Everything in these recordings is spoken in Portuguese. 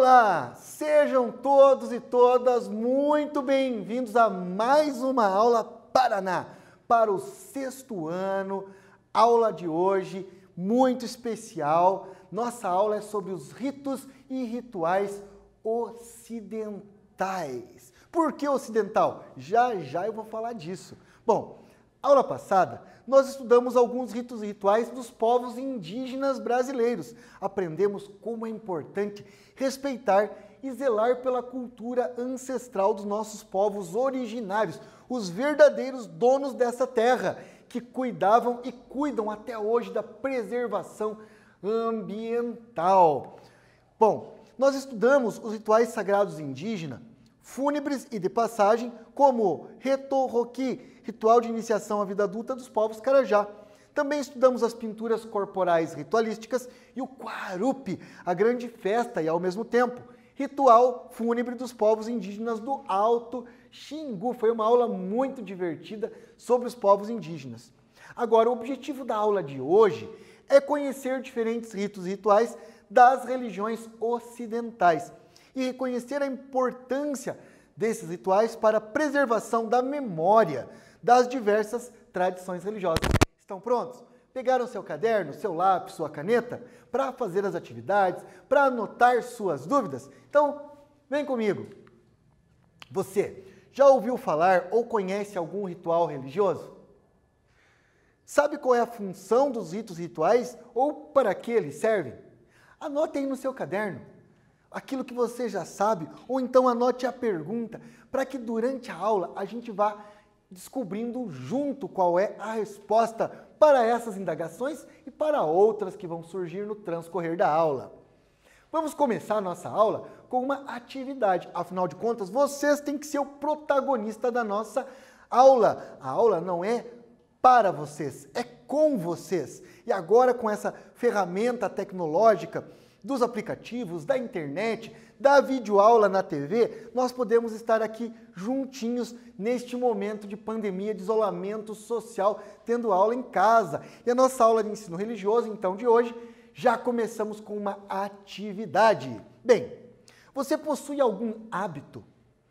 Olá, sejam todos e todas muito bem-vindos a mais uma aula Paraná, para o 6º ano, aula de hoje muito especial. Nossa aula é sobre os ritos e rituais ocidentais. Por que ocidental? Já eu vou falar disso. Bom, aula passada, nós estudamos alguns ritos e rituais dos povos indígenas brasileiros. Aprendemos como é importante respeitar e zelar pela cultura ancestral dos nossos povos originários, os verdadeiros donos dessa terra, que cuidavam e cuidam até hoje da preservação ambiental. Bom, nós estudamos os rituais sagrados indígenas, fúnebres e de passagem, como Retorroqui, ritual de iniciação à vida adulta dos povos Carajá. Também estudamos as pinturas corporais ritualísticas e o Quarupi, a grande festa e, ao mesmo tempo, ritual fúnebre dos povos indígenas do Alto Xingu. Foi uma aula muito divertida sobre os povos indígenas. Agora, o objetivo da aula de hoje é conhecer diferentes ritos e rituais das religiões ocidentais e reconhecer a importância desses rituais para a preservação da memória das diversas tradições religiosas. Estão prontos? Pegaram seu caderno, seu lápis, sua caneta para fazer as atividades, para anotar suas dúvidas? Então, vem comigo. Você já ouviu falar ou conhece algum ritual religioso? Sabe qual é a função dos ritos e rituais ou para que eles servem? Anote aí no seu caderno aquilo que você já sabe, ou então anote a pergunta, para que durante a aula a gente vá descobrindo junto qual é a resposta para essas indagações e para outras que vão surgir no transcorrer da aula. Vamos começar a nossa aula com uma atividade. Afinal de contas, vocês têm que ser o protagonista da nossa aula. A aula não é para vocês, é com vocês. E agora, com essa ferramenta tecnológica dos aplicativos, da internet, da videoaula na TV, nós podemos estar aqui juntinhos neste momento de pandemia, de isolamento social, tendo aula em casa. E a nossa aula de ensino religioso, então, de hoje, já começamos com uma atividade. Bem, você possui algum hábito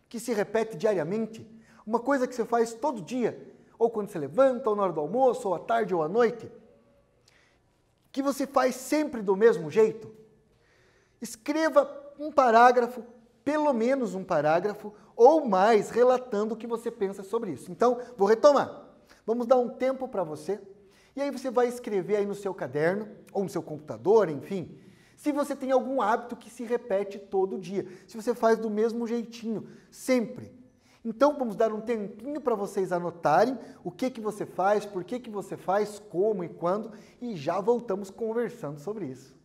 que se repete diariamente? Uma coisa que você faz todo dia? Ou quando você levanta, ou na hora do almoço, ou à tarde, ou à noite? Que você faz sempre do mesmo jeito? Escreva um parágrafo, pelo menos um parágrafo, ou mais, relatando o que você pensa sobre isso. Então, vou retomar. Vamos dar um tempo para você, e aí você vai escrever aí no seu caderno, ou no seu computador, enfim, se você tem algum hábito que se repete todo dia, se você faz do mesmo jeitinho, sempre. Então, vamos dar um tempinho para vocês anotarem o que você faz, por que você faz, como e quando, e já voltamos conversando sobre isso.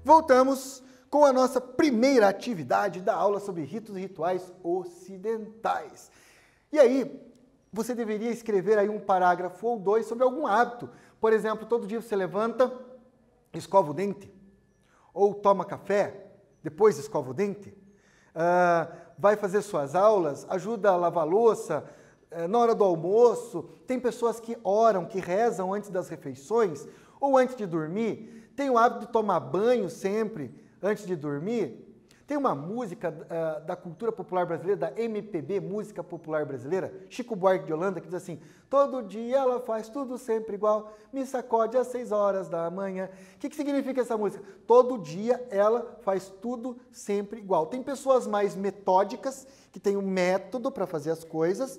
Voltamos com a nossa primeira atividade da aula sobre ritos e rituais ocidentais. E aí, você deveria escrever aí um parágrafo ou dois sobre algum hábito. Por exemplo, todo dia você levanta, escova o dente, ou toma café, depois escova o dente, vai fazer suas aulas, ajuda a lavar a louça, na hora do almoço. Tem pessoas que oram, que rezam antes das refeições, ou antes de dormir. Tem o hábito de tomar banho sempre, antes de dormir. Tem uma música da cultura popular brasileira, da MPB, Música Popular Brasileira, Chico Buarque de Holanda, que diz assim: todo dia ela faz tudo sempre igual, me sacode às 6 horas da manhã. O que significa essa música? Todo dia ela faz tudo sempre igual. Tem pessoas mais metódicas, que têm um método para fazer as coisas,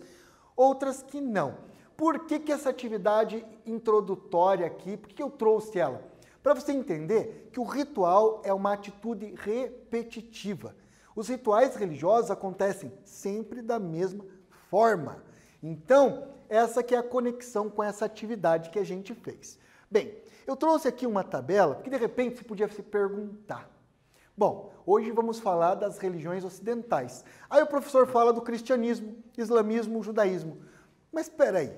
outras que não. Por que essa atividade introdutória aqui, por que eu trouxe ela? Para você entender que o ritual é uma atitude repetitiva. Os rituais religiosos acontecem sempre da mesma forma. Então, essa que é a conexão com essa atividade que a gente fez. Bem, eu trouxe aqui uma tabela, porque de repente você podia se perguntar. Bom, hoje vamos falar das religiões ocidentais. Aí o professor fala do cristianismo, islamismo, judaísmo. Mas espera aí,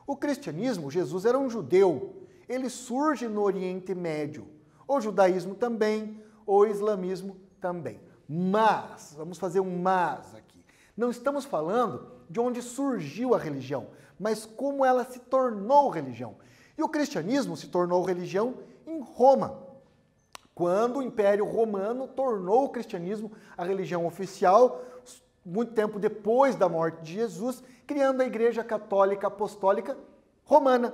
o cristianismo, Jesus era um judeu. Ele surge no Oriente Médio, o judaísmo também, o islamismo também. Mas, vamos fazer um mas aqui, não estamos falando de onde surgiu a religião, mas como ela se tornou religião. E o cristianismo se tornou religião em Roma, quando o Império Romano tornou o cristianismo a religião oficial, muito tempo depois da morte de Jesus, criando a Igreja Católica Apostólica Romana.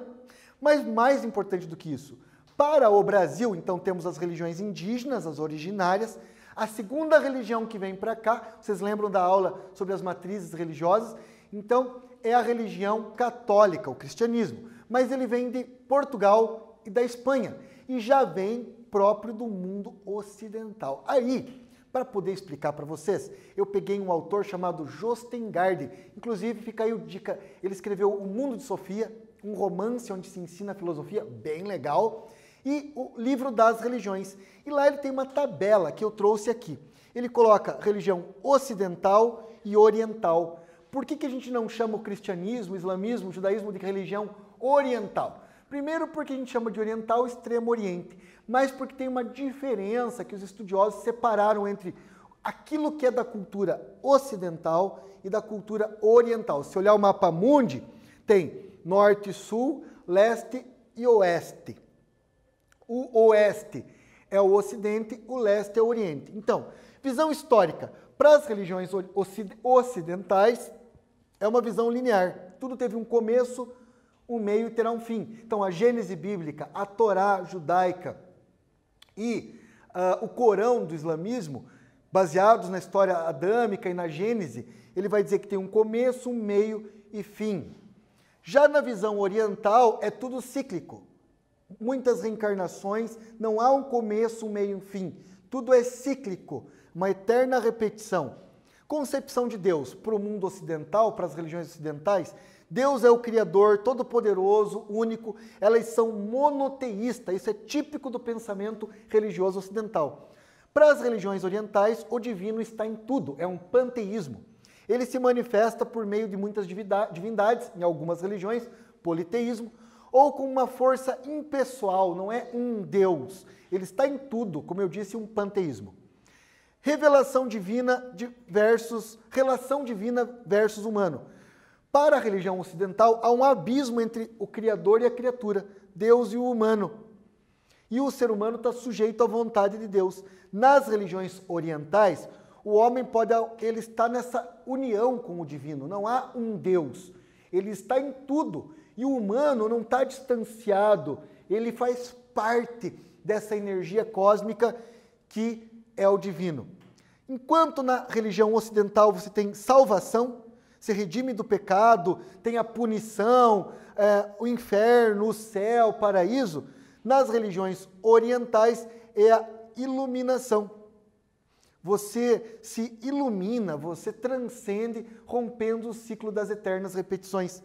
Mas mais importante do que isso, para o Brasil, então temos as religiões indígenas, as originárias. A segunda religião que vem para cá, vocês lembram da aula sobre as matrizes religiosas? Então é a religião católica, o cristianismo. Mas ele vem de Portugal e da Espanha e já vem próprio do mundo ocidental. Aí, para poder explicar para vocês, eu peguei um autor chamado Jostengard. Inclusive, fica aí a dica, ele escreveu O Mundo de Sofia, um romance onde se ensina a filosofia, bem legal, e o Livro das Religiões. E lá ele tem uma tabela que eu trouxe aqui. Ele coloca religião ocidental e oriental. Por que a gente não chama o cristianismo, o islamismo, o judaísmo de religião oriental? Primeiro porque a gente chama de oriental Extremo Oriente, mas porque tem uma diferença que os estudiosos separaram entre aquilo que é da cultura ocidental e da cultura oriental. Se olhar o mapa mundi, tem norte, sul, leste e oeste. O oeste é o ocidente, o leste é o oriente. Então, visão histórica para as religiões ocidentais é uma visão linear. Tudo teve um começo, um meio e terá um fim. Então, a Gênese bíblica, a Torá judaica e o Corão do islamismo, baseados na história adâmica e na Gênese, ele vai dizer que tem um começo, um meio e fim. Já na visão oriental, é tudo cíclico. Muitas reencarnações, não há um começo, um meio e um fim. Tudo é cíclico, uma eterna repetição. Concepção de Deus para o mundo ocidental, para as religiões ocidentais, Deus é o Criador, todo-poderoso, único. Elas são monoteístas, isso é típico do pensamento religioso ocidental. Para as religiões orientais, o divino está em tudo, é um panteísmo. Ele se manifesta por meio de muitas divindades, em algumas religiões, politeísmo, ou com uma força impessoal, não é um Deus. Ele está em tudo, como eu disse, um panteísmo. Revelação divina relação divina versus humano. Para a religião ocidental, há um abismo entre o Criador e a criatura, Deus e o humano. E o ser humano está sujeito à vontade de Deus. Nas religiões orientais, o homem ele está nessa união com o divino, não há um Deus, ele está em tudo, e o humano não está distanciado, ele faz parte dessa energia cósmica que é o divino. Enquanto na religião ocidental você tem salvação, se redime do pecado, tem a punição, o inferno, o céu, o paraíso, nas religiões orientais é a iluminação. Você se ilumina, você transcende, rompendo o ciclo das eternas repetições.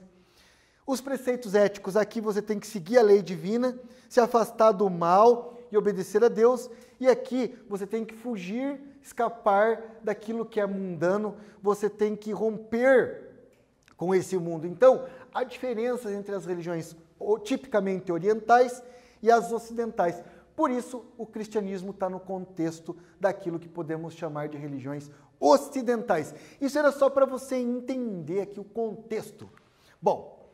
Os preceitos éticos, aqui você tem que seguir a lei divina, se afastar do mal e obedecer a Deus. E aqui você tem que fugir, escapar daquilo que é mundano, você tem que romper com esse mundo. Então, há diferenças entre as religiões tipicamente orientais e as ocidentais. Por isso, o cristianismo está no contexto daquilo que podemos chamar de religiões ocidentais. Isso era só para você entender aqui o contexto. Bom,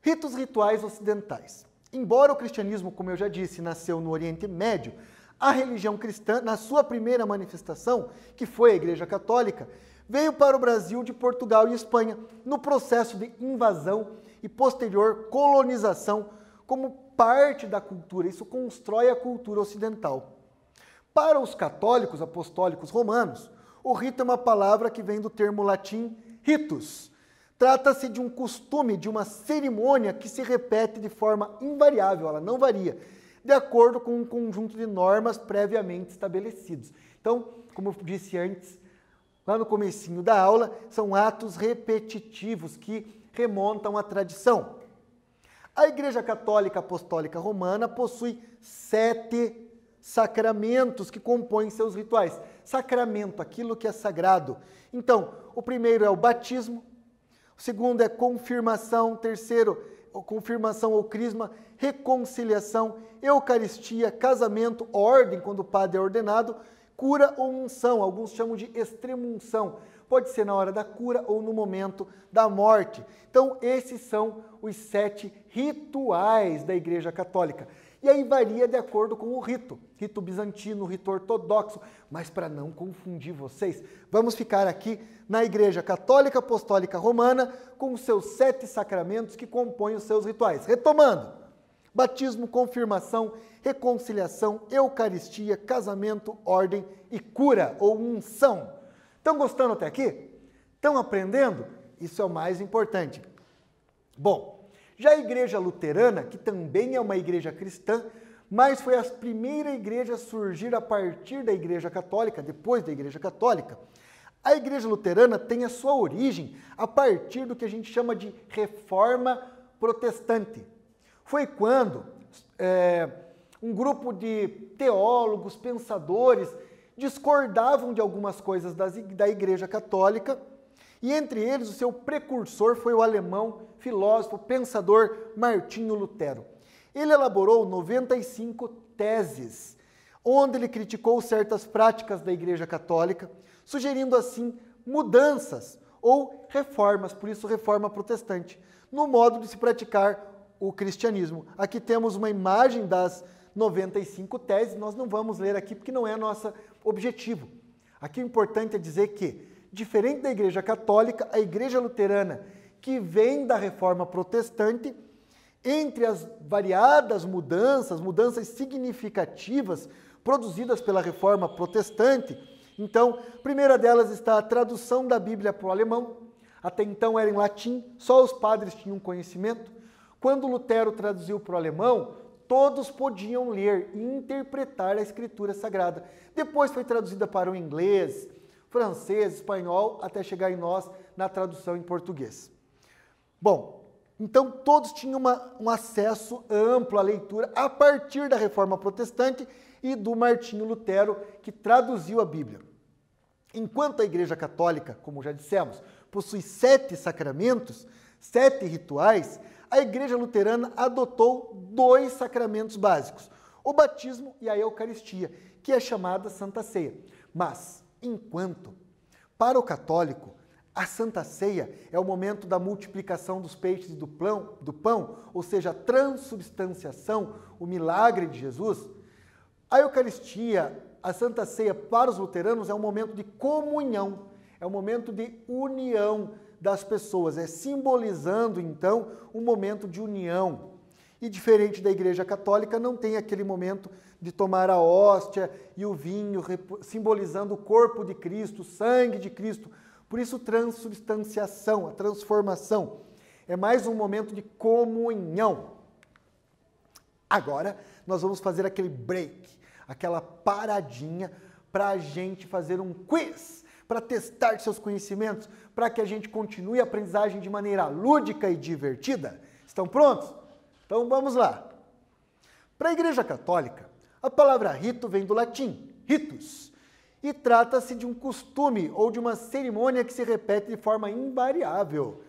ritos rituais ocidentais. Embora o cristianismo, como eu já disse, nasceu no Oriente Médio, a religião cristã, na sua primeira manifestação, que foi a Igreja Católica, veio para o Brasil de Portugal e Espanha, no processo de invasão e posterior colonização como parte da cultura. Isso constrói a cultura ocidental. Para os católicos apostólicos romanos, o rito é uma palavra que vem do termo latim ritus. Trata-se de um costume, de uma cerimônia que se repete de forma invariável, ela não varia, de acordo com um conjunto de normas previamente estabelecidos. Então, como eu disse antes, lá no comecinho da aula, são atos repetitivos que remontam à tradição. A Igreja Católica Apostólica Romana possui 7 sacramentos que compõem seus rituais. Sacramento, aquilo que é sagrado. Então, o primeiro é o batismo, o segundo é confirmação, terceiro, confirmação ou crisma, reconciliação, eucaristia, casamento, ordem, quando o padre é ordenado, cura ou unção, alguns chamam de extrema-unção. Pode ser na hora da cura ou no momento da morte. Então, esses são os 7 rituais da Igreja Católica. E aí varia de acordo com o rito. Rito bizantino, rito ortodoxo. Mas para não confundir vocês, vamos ficar aqui na Igreja Católica Apostólica Romana com os seus 7 sacramentos que compõem os seus rituais. Retomando: batismo, confirmação, reconciliação, eucaristia, casamento, ordem e cura ou unção. Estão gostando até aqui? Estão aprendendo? Isso é o mais importante. Bom, já a Igreja Luterana, que também é uma igreja cristã, mas foi a primeira igreja a surgir a partir da Igreja Católica, depois da Igreja Católica, a Igreja Luterana tem a sua origem a partir do que a gente chama de Reforma Protestante. Foi quando um grupo de teólogos, pensadores, discordavam de algumas coisas da Igreja Católica, e entre eles o seu precursor foi o alemão filósofo, pensador Martinho Lutero. Ele elaborou 95 teses, onde ele criticou certas práticas da Igreja Católica, sugerindo assim mudanças ou reformas, por isso reforma protestante, no modo de se praticar o cristianismo. Aqui temos uma imagem das 95 teses, nós não vamos ler aqui porque não é nosso objetivo. Aqui o importante é dizer que, diferente da Igreja Católica, a Igreja Luterana, que vem da Reforma Protestante, entre as variadas mudanças significativas produzidas pela Reforma Protestante, então, a primeira delas está a tradução da Bíblia para o alemão. Até então era em latim, só os padres tinham conhecimento. Quando Lutero traduziu para o alemão, todos podiam ler e interpretar a Escritura Sagrada. Depois foi traduzida para o inglês, francês, espanhol, até chegar em nós na tradução em português. Bom, então todos tinham um acesso amplo à leitura a partir da Reforma Protestante e do Martinho Lutero, que traduziu a Bíblia. Enquanto a Igreja Católica, como já dissemos, possui 7 sacramentos, 7 rituais, a Igreja Luterana adotou 2 sacramentos básicos, o batismo e a Eucaristia, que é chamada Santa Ceia. Mas, enquanto, para o católico, a Santa Ceia é o momento da multiplicação dos peixes e do pão, ou seja, a transubstanciação, o milagre de Jesus, a Eucaristia, a Santa Ceia para os luteranos é um momento de comunhão, é um momento de união das pessoas, é simbolizando então um momento de união. E diferente da Igreja Católica, não tem aquele momento de tomar a hóstia e o vinho, simbolizando o corpo de Cristo, o sangue de Cristo. Por isso, transubstanciação, a transformação, é mais um momento de comunhão. Agora, nós vamos fazer aquele break, aquela paradinha para a gente fazer um quiz, para testar seus conhecimentos, para que a gente continue a aprendizagem de maneira lúdica e divertida. Estão prontos? Então vamos lá. Para a Igreja Católica, A palavra rito vem do latim, ritus, e trata-se de um costume ou de uma cerimônia que se repete de forma invariável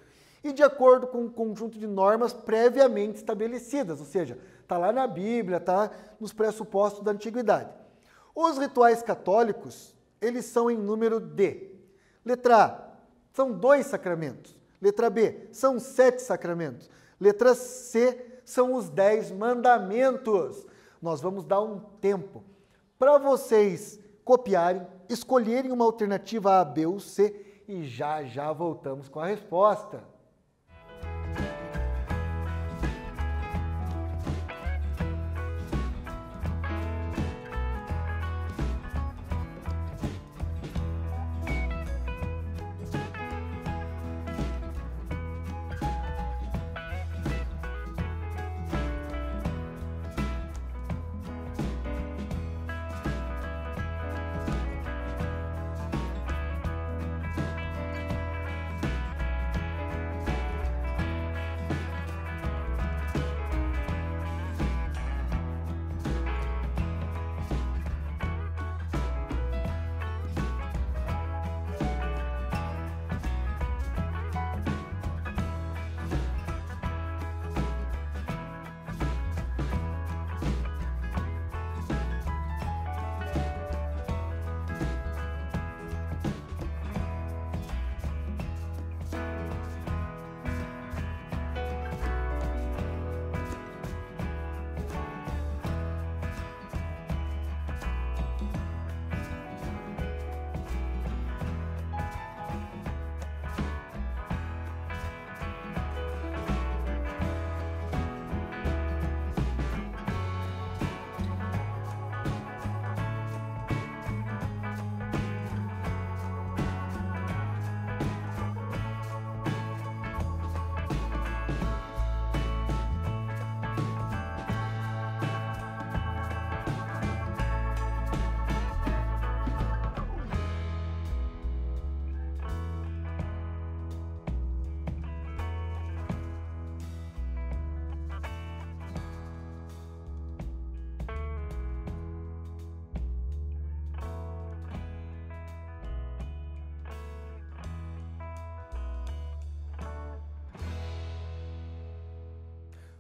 e de acordo com um conjunto de normas previamente estabelecidas, ou seja, está lá na Bíblia, está nos pressupostos da antiguidade. Os rituais católicos, eles são em número de: letra A, são 2 sacramentos. Letra B, são 7 sacramentos. Letra C, são os 10 mandamentos. Nós vamos dar um tempo para vocês copiarem, escolherem uma alternativa A, B ou C e já já voltamos com a resposta.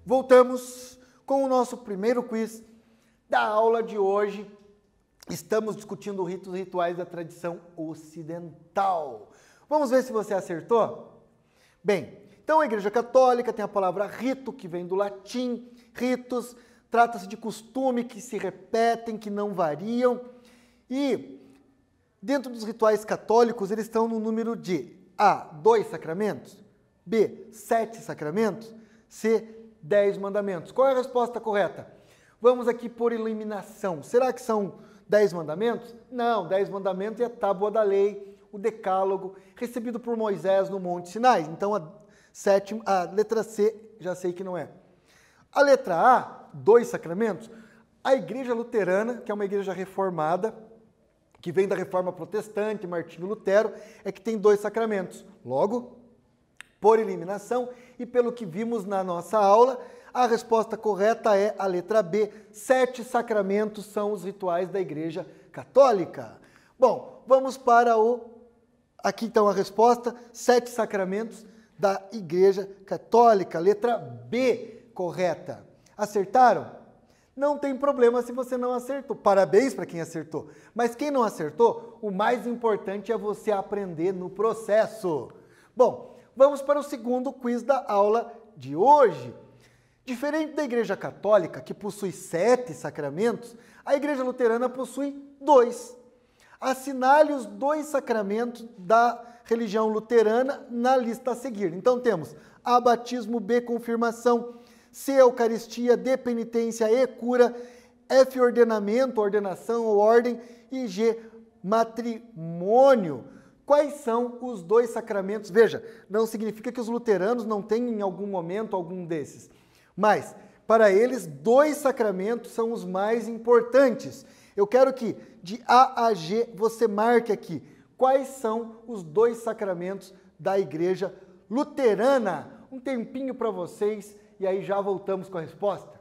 Voltamos com o nosso primeiro quiz da aula de hoje. Estamos discutindo ritos e rituais da tradição ocidental. Vamos ver se você acertou? Bem, então a Igreja Católica tem a palavra rito, que vem do latim, ritos, trata-se de costume que se repetem, que não variam. E dentro dos rituais católicos, eles estão no número de A, 2 sacramentos, B, 7 sacramentos, C, 10 mandamentos. Qual é a resposta correta? Vamos aqui por eliminação. Será que são 10 mandamentos? Não, 10 mandamentos é a tábua da lei, o decálogo, recebido por Moisés no Monte Sinai. Então a letra C, já sei que não é. A letra A, 2 sacramentos, a Igreja Luterana, que é uma igreja reformada, que vem da Reforma Protestante, Martinho Lutero, é que tem 2 sacramentos. Logo, por eliminação, e pelo que vimos na nossa aula, a resposta correta é a letra B. 7 sacramentos são os rituais da Igreja Católica. Bom, vamos para aqui então a resposta, 7 sacramentos da Igreja Católica. Letra B, correta. Acertaram? Não tem problema se você não acertou. Parabéns para quem acertou. Mas quem não acertou, o mais importante é você aprender no processo. Bom, vamos para o segundo quiz da aula de hoje. Diferente da Igreja Católica, que possui 7 sacramentos, a Igreja Luterana possui 2. Assinale os 2 sacramentos da religião luterana na lista a seguir. Então temos A, batismo, B, confirmação, C, eucaristia, D, penitência, E, cura, F, ordenamento, ordenação ou ordem e G, matrimônio. Quais são os 2 sacramentos? Veja, não significa que os luteranos não tenham em algum momento algum desses, mas para eles 2 sacramentos são os mais importantes. Eu quero que de A a G você marque aqui quais são os 2 sacramentos da Igreja Luterana. Um tempinho para vocês e aí já voltamos com a resposta.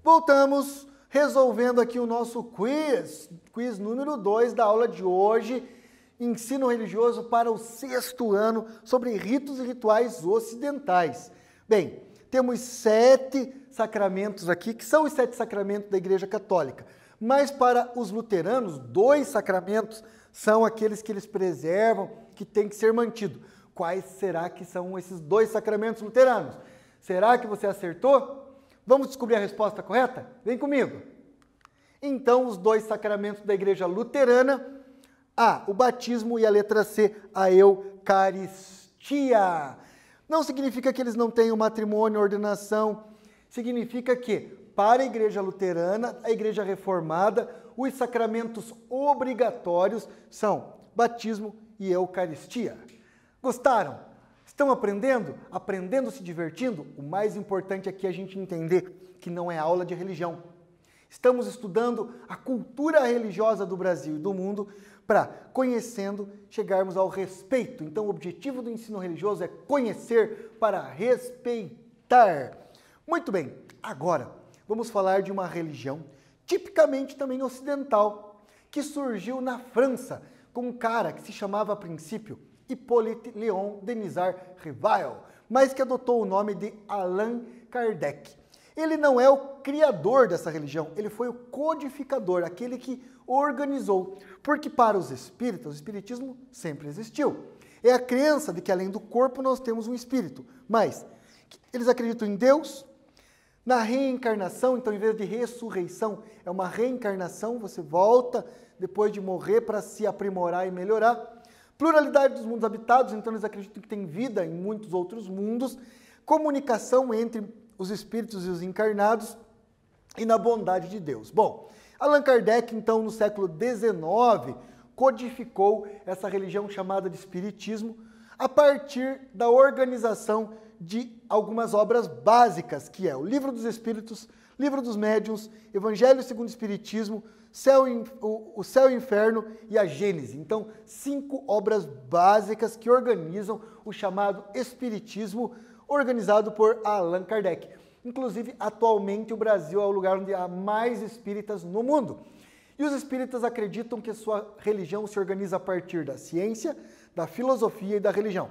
Voltamos resolvendo aqui o nosso quiz número 2 da aula de hoje, ensino religioso para o 6º ano sobre ritos e rituais ocidentais. Bem, temos 7 sacramentos aqui, que são os 7 sacramentos da Igreja Católica, mas para os luteranos, 2 sacramentos são aqueles que eles preservam, que tem que ser mantido. Quais será que são esses 2 sacramentos luteranos? Será que você acertou? Vamos descobrir a resposta correta? Vem comigo. Então, os 2 sacramentos da Igreja Luterana, A, o batismo, e a letra C, a Eucaristia. Não significa que eles não tenham matrimônio, ordenação, significa que, para a Igreja Luterana, a Igreja Reformada, os sacramentos obrigatórios são batismo e Eucaristia. Gostaram? Estão aprendendo? Aprendendo, se divertindo? O mais importante aqui é a gente entender que não é aula de religião. Estamos estudando a cultura religiosa do Brasil e do mundo para, conhecendo, chegarmos ao respeito. Então, o objetivo do ensino religioso é conhecer para respeitar. Muito bem, agora vamos falar de uma religião tipicamente também ocidental, que surgiu na França com um cara que se chamava a princípio Hippolyte Léon Denisard Rivail, mas que adotou o nome de Allan Kardec. Ele não é o criador dessa religião, ele foi o codificador, aquele que organizou, porque para os espíritas, o espiritismo sempre existiu. É a crença de que além do corpo nós temos um espírito, mas eles acreditam em Deus, na reencarnação, então em vez de ressurreição, é uma reencarnação, você volta depois de morrer para se aprimorar e melhorar. Pluralidade dos mundos habitados, então eles acreditam que tem vida em muitos outros mundos, comunicação entre os espíritos e os encarnados e na bondade de Deus. Bom, Allan Kardec, então, no século XIX, codificou essa religião chamada de Espiritismo a partir da organização de algumas obras básicas, que é o Livro dos Espíritos, Livro dos Médiuns, Evangelho segundo o Espiritismo, o Céu e o Inferno e a Gênese. Então, 5 obras básicas que organizam o chamado Espiritismo, organizado por Allan Kardec. Inclusive, atualmente, o Brasil é o lugar onde há mais espíritas no mundo. E os espíritas acreditam que sua religião se organiza a partir da ciência, da filosofia e da religião.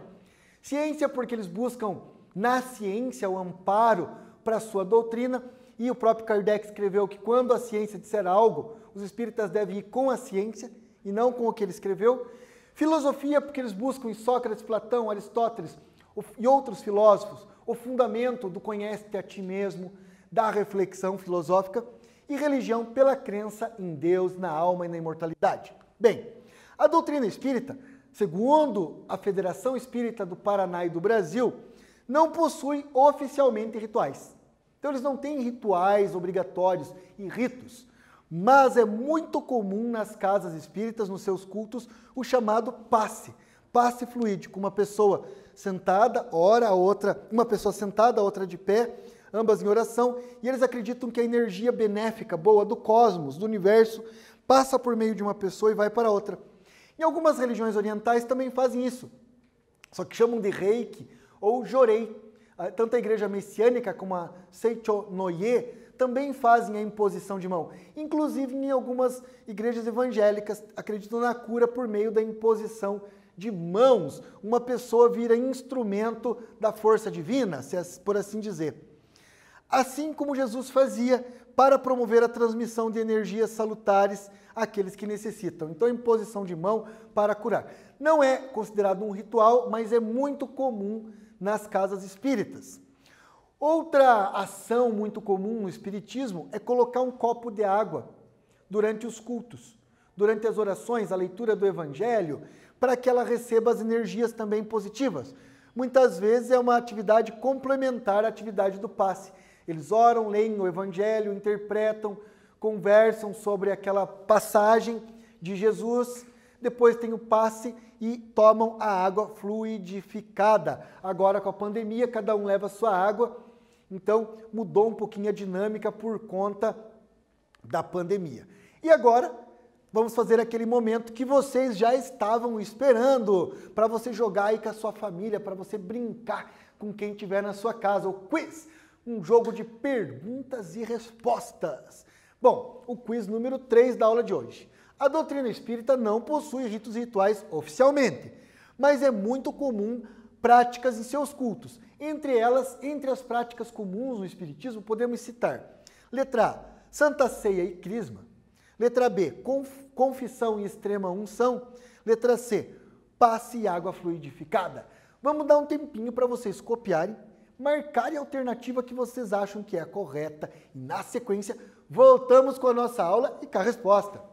Ciência porque eles buscam na ciência o amparo para a sua doutrina, e o próprio Kardec escreveu que quando a ciência disser algo, os espíritas devem ir com a ciência e não com o que ele escreveu. Filosofia, porque eles buscam em Sócrates, Platão, Aristóteles e outros filósofos o fundamento do conhece-te a ti mesmo, da reflexão filosófica. E religião pela crença em Deus, na alma e na imortalidade. Bem, a doutrina espírita, segundo a Federação Espírita do Paraná e do Brasil, não possui oficialmente rituais. Então eles não têm rituais obrigatórios e ritos, mas é muito comum nas casas espíritas, nos seus cultos, o chamado passe fluídico, uma pessoa sentada, ora a outra, uma pessoa sentada, a outra de pé, ambas em oração, e eles acreditam que a energia benéfica, boa do cosmos, do universo, passa por meio de uma pessoa e vai para outra. E algumas religiões orientais também fazem isso, só que chamam de reiki ou jorei. Tanto a igreja messiânica como a Seicho Noye também fazem a imposição de mão. Inclusive, em algumas igrejas evangélicas, acreditam na cura por meio da imposição de mãos. Uma pessoa vira instrumento da força divina, por assim dizer. Assim como Jesus fazia para promover a transmissão de energias salutares àqueles que necessitam. Então, a imposição de mão para curar. Não é considerado um ritual, mas é muito comum nas casas espíritas. Outra ação muito comum no espiritismo é colocar um copo de água durante os cultos, durante as orações, a leitura do evangelho, para que ela receba as energias também positivas. Muitas vezes é uma atividade complementar à atividade do passe. Eles oram, leem o evangelho, interpretam, conversam sobre aquela passagem de Jesus, depois tem o passe e tomam a água fluidificada. Agora, com a pandemia, cada um leva a sua água, então mudou um pouquinho a dinâmica por conta da pandemia. E agora, vamos fazer aquele momento que vocês já estavam esperando, para você jogar aí com a sua família, para você brincar com quem estiver na sua casa, o quiz. um jogo de perguntas e respostas. Bom, o quiz número 3 da aula de hoje. A doutrina espírita não possui ritos e rituais oficialmente, mas é muito comum práticas em seus cultos. Entre elas, entre as práticas comuns no espiritismo, podemos citar: letra A, Santa Ceia e Crisma. Letra B, confissão e extrema unção. Letra C, passe e água fluidificada. Vamos dar um tempinho para vocês copiarem, marcarem a alternativa que vocês acham que é a correta e, na sequência, voltamos com a nossa aula e com a resposta.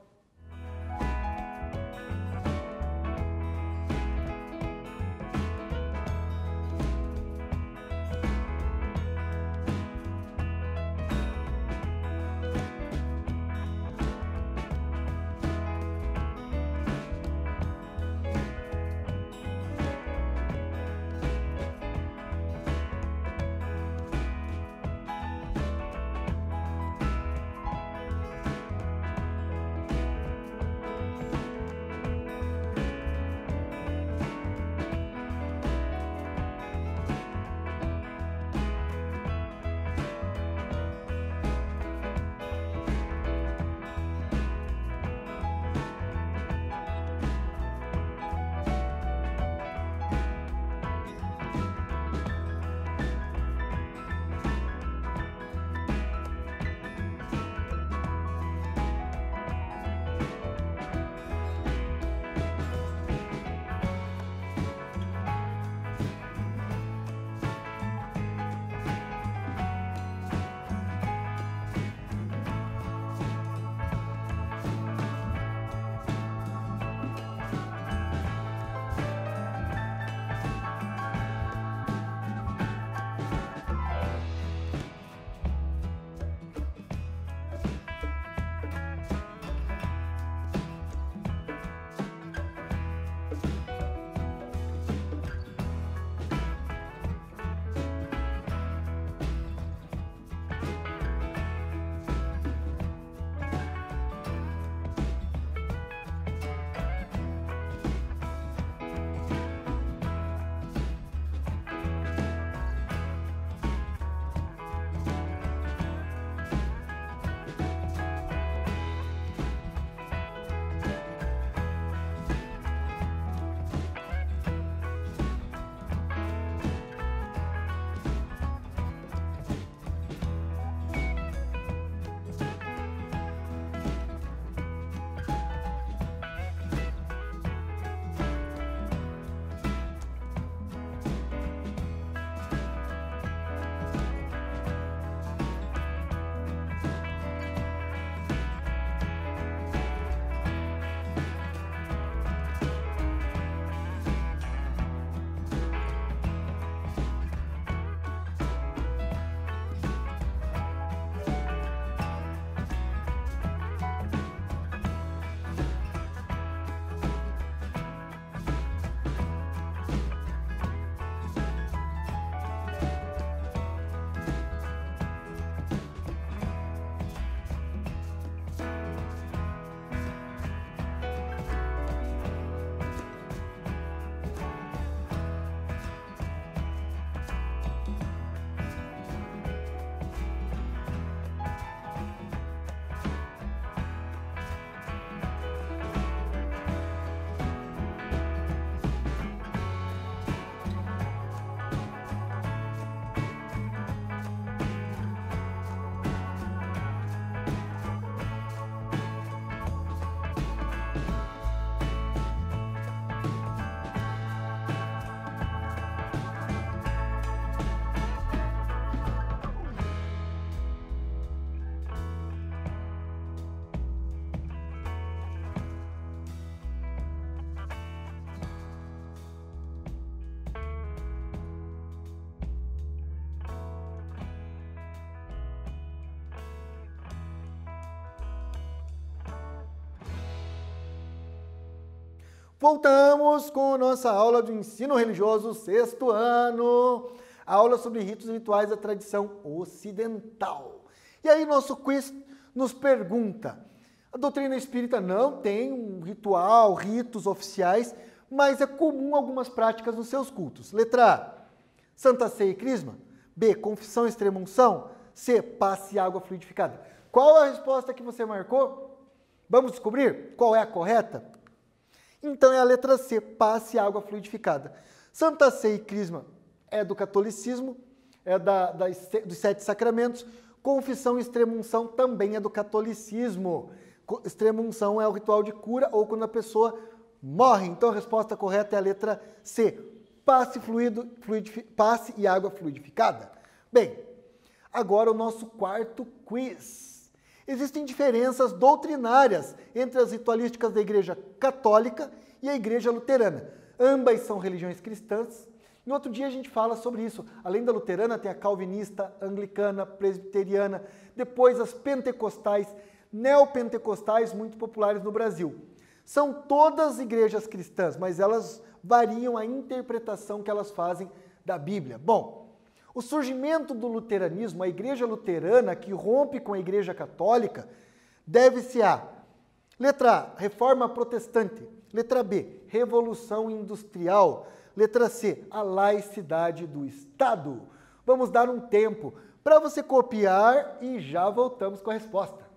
Voltamos com a nossa aula de ensino religioso, 6º ano, aula sobre ritos e rituais da tradição ocidental. E aí nosso quiz nos pergunta: a doutrina espírita não tem um ritual, ritos oficiais, mas é comum algumas práticas nos seus cultos. Letra A, Santa Ceia e Crisma. B, confissão e extrema-unção? C, passe e água fluidificada. Qual a resposta que você marcou? Vamos descobrir qual é a correta? Então é a letra C, passe e água fluidificada. Santa Sé e Crisma é do catolicismo, é dos 7 sacramentos. Confissão e extrema-unção também é do catolicismo. Extrema-unção é o ritual de cura ou quando a pessoa morre. Então a resposta correta é a letra C, passe e água fluidificada. Bem, agora o nosso quarto quiz. Existem diferenças doutrinárias entre as ritualísticas da Igreja Católica e a Igreja Luterana. Ambas são religiões cristãs. No outro dia a gente fala sobre isso. Além da luterana, tem a calvinista, anglicana, presbiteriana, depois as pentecostais, neopentecostais, muito populares no Brasil. São todas igrejas cristãs, mas elas variam a interpretação que elas fazem da Bíblia. Bom, o surgimento do luteranismo, a igreja luterana que rompe com a igreja católica, deve-se a letra A, reforma protestante, letra B, revolução industrial, letra C, a laicidade do Estado. Vamos dar um tempo para você copiar e já voltamos com a resposta.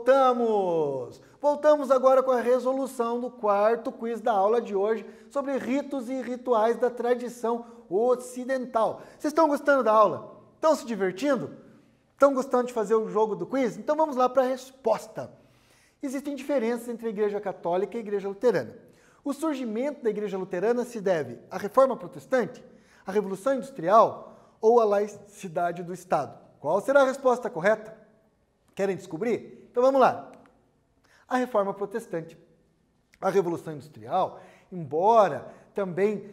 voltamos! Voltamos agora com a resolução do quarto quiz da aula de hoje sobre ritos e rituais da tradição ocidental. Vocês estão gostando da aula? Estão se divertindo? Estão gostando de fazer o jogo do quiz? Então vamos lá para a resposta. Existem diferenças entre a Igreja Católica e a Igreja Luterana. O surgimento da Igreja Luterana se deve à Reforma Protestante, à Revolução Industrial ou à laicidade do Estado? Qual será a resposta correta? Querem descobrir? Então vamos lá. A Reforma Protestante. A Revolução Industrial, embora também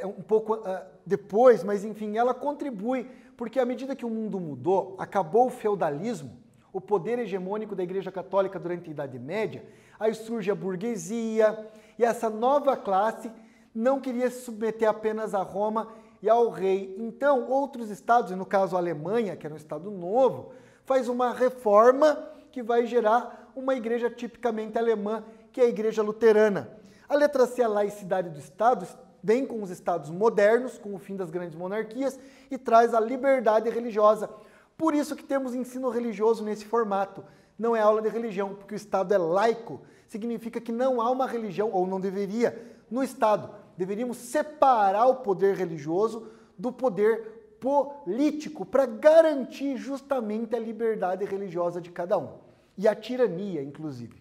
um pouco depois, mas enfim, ela contribui, porque à medida que o mundo mudou, acabou o feudalismo, o poder hegemônico da Igreja Católica durante a Idade Média, aí surge a burguesia, e essa nova classe não queria se submeter apenas a Roma e ao rei. Então, outros estados, no caso a Alemanha, que era um estado novo, faz uma reforma que vai gerar uma igreja tipicamente alemã, que é a Igreja Luterana. A letra C, a laicidade do Estado, vem com os estados modernos, com o fim das grandes monarquias, e traz a liberdade religiosa. Por isso que temos ensino religioso nesse formato. Não é aula de religião, porque o Estado é laico. Significa que não há uma religião, ou não deveria, no Estado. Deveríamos separar o poder religioso do poder político para garantir justamente a liberdade religiosa de cada um. E a tirania, inclusive.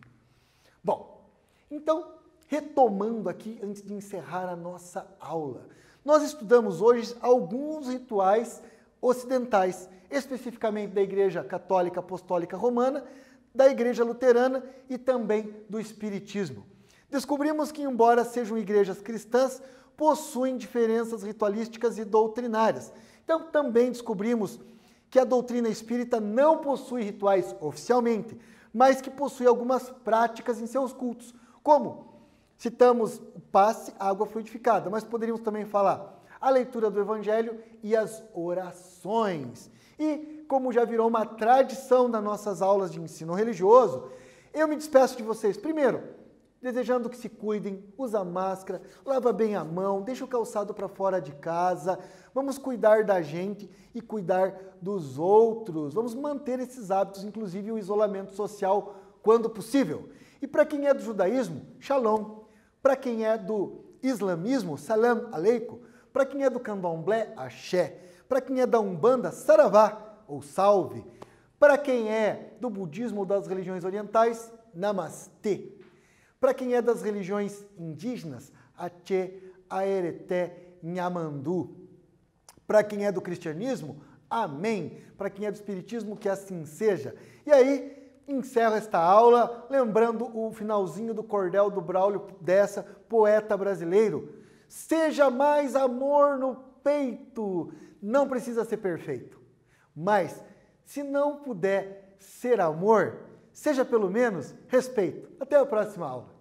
Bom, então, retomando aqui, antes de encerrar a nossa aula, nós estudamos hoje alguns rituais ocidentais, especificamente da Igreja Católica Apostólica Romana, da Igreja Luterana e também do Espiritismo. Descobrimos que, embora sejam igrejas cristãs, possuem diferenças ritualísticas e doutrinárias. Então, também descobrimos que a doutrina espírita não possui rituais oficialmente, mas que possui algumas práticas em seus cultos, como citamos o passe, a água fluidificada, mas poderíamos também falar a leitura do Evangelho e as orações. E, como já virou uma tradição das nossas aulas de ensino religioso, eu me despeço de vocês, primeiro, desejando que se cuidem, usa máscara, lava bem a mão, deixa o calçado para fora de casa, vamos cuidar da gente e cuidar dos outros, vamos manter esses hábitos, inclusive o isolamento social, quando possível. E para quem é do judaísmo, shalom. Para quem é do islamismo, salam aleikum. Para quem é do candomblé, axé. Para quem é da umbanda, saravá, ou salve. Para quem é do budismo ou das religiões orientais, namastê. Para quem é das religiões indígenas, Ache, Aereté, Nhamandu. Para quem é do cristianismo, amém. Para quem é do espiritismo, que assim seja. E aí, encerro esta aula lembrando o finalzinho do cordel do Braulio Dessa, poeta brasileiro. Seja mais amor no peito. Não precisa ser perfeito. Mas, se não puder ser amor, seja pelo menos respeito. Até a próxima aula.